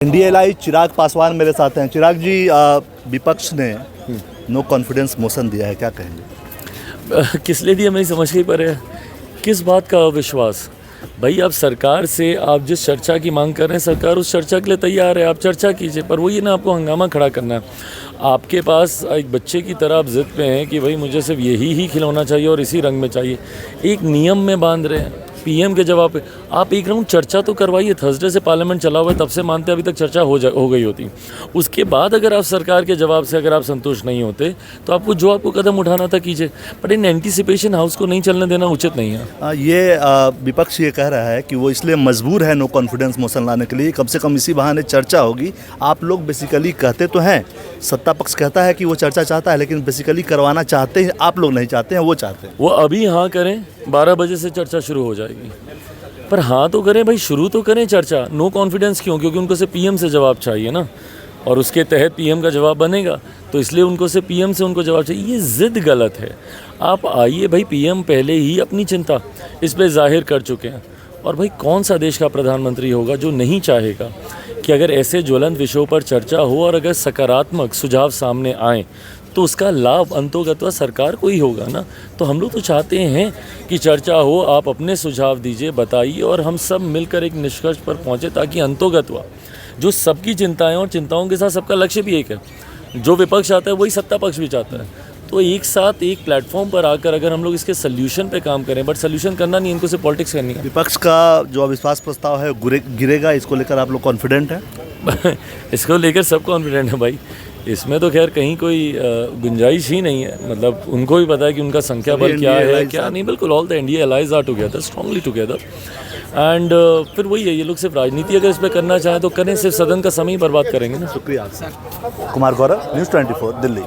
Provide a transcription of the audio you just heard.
NDLI Chirag Paswan मेरे साथ हैं। चिराग जी, विपक्ष ने नो कॉन्फिडेंस मोशन दिया है, क्या कहेंगे? किस लिए दिया, मैं समझ नहीं पा रहा है। किस बात का अविश्वास? भाई, आप सरकार से आप जिस चर्चा की मांग कर रहे हैं, सरकार उस चर्चा के लिए तैयार है, आप चर्चा कीजिए। पर वो ये ना, आपको हंगामा खड़ा करना है। आपके पास एक बच्चे की तरह आप जिद पे हैं कि भाई मुझे सिर्फ यही ही खिलौना चाहिए और इसी रंग में चाहिए। एक नियम में बांध रहे हैं। पीएम के जवाब पे आप एक राउंड चर्चा तो करवाइए। थर्सडे से पार्लियामेंट चला हुआ है, तब से मानते अभी तक चर्चा हो गई होती। उसके बाद अगर आप सरकार के जवाब से अगर आप संतुष्ट नहीं होते तो आपको जो आपको कदम उठाना था कीजिए। बट इन एंटीसिपेशन हाउस को नहीं चलने देना उचित नहीं है। ये विपक्ष ये कह रहा है कि वो इसलिए मजबूर है नो कॉन्फिडेंस मोशन लाने के लिए, कम से कम इसी बहाने चर्चा होगी। आप लोग बेसिकली कहते तो हैं, सत्ता पक्ष कहता है कि वो चर्चा चाहता है, लेकिन बेसिकली करवाना चाहते हैं आप लोग, नहीं चाहते हैं वो चाहते हैं। वो अभी हाँ करें, 12 बजे से चर्चा शुरू हो जाएगी। पर हाँ तो करें भाई, शुरू तो करें चर्चा। नो कॉन्फिडेंस क्यों? क्योंकि उनको से पीएम से जवाब चाहिए ना, और उसके तहत पीएम का जवाब बनेगा, तो इसलिए उनको से पीएम से उनको जवाब चाहिए। ये ज़िद गलत है। आप आइए भाई, पीएम पहले ही अपनी चिंता इस पर जाहिर कर चुके हैं। और भाई, कौन सा देश का प्रधानमंत्री होगा जो नहीं चाहेगा कि अगर ऐसे ज्वलंत विषयों पर चर्चा हो और अगर सकारात्मक सुझाव सामने आएँ तो उसका लाभ अंतोगत्वा सरकार को ही होगा ना। तो हम लोग तो चाहते हैं कि चर्चा हो, आप अपने सुझाव दीजिए, बताइए, और हम सब मिलकर एक निष्कर्ष पर पहुंचे, ताकि अंतोगत्वा जो सबकी चिंताएं और चिंताओं के साथ सबका लक्ष्य भी एक है। जो विपक्ष चाहता है वही सत्ता पक्ष भी चाहता है। तो एक साथ एक प्लेटफॉर्म पर आकर अगर हम लोग इसके सोल्यूशन पे काम करें, बट सोल्यूशन करना नहीं, इनको सिर्फ पॉलिटिक्स करनी है। विपक्ष का जो अविश्वास प्रस्ताव है गिरेगा, इसको लेकर आप लोग कॉन्फिडेंट हैं? इसको लेकर सब कॉन्फिडेंट है भाई। इसमें तो खैर कहीं कोई गुंजाइश ही नहीं है। मतलब उनको भी पता है कि उनका संख्या बल क्या है क्या नहीं। बिल्कुल, all the India allies are together, strongly together. And फिर वही है, ये लोग सिर्फ राजनीति अगर इस पर करना चाहें तो करें, सिर्फ सदन का समय ही बर्बाद करेंगे ना। शुक्रिया। कुमार गौरव, न्यूज़ 24, दिल्ली।